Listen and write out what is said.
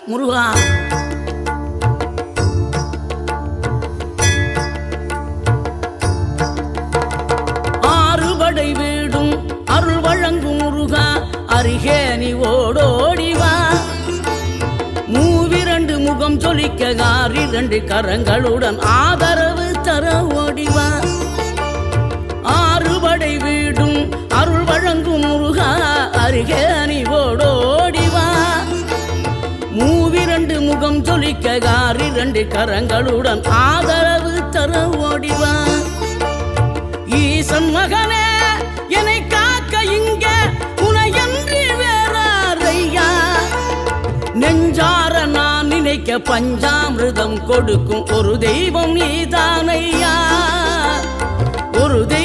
முருகா. ஆறுபடை வீடும் அருள் வழங்கும் முருகா, அருகே நீ ஓடோடிவா. மூவிரண்டு முகம் சொலிக்க ஆறிரண்டு கரங்களுடன் ஆதரவு தர ஓடிவா. ஆறுபடை வீடும் அருள் வழங்கும் முருகா, அருகே நீ ஓடோடிவா. மூவிரண்டு முகம் சொலிக்க ஆறிரண்டு கரங்களுடன் ஆதரவு தர ஓடிவா. ஈசன் மகனே என்னை காக்க இங்க உனையன்றி வேறாரையா. நெஞ்சார நான் நினைக்க பஞ்சாமிர்தம் கொடுக்கும் ஒரு தெய்வம் நீதானையா. ஒரு தெய்வம்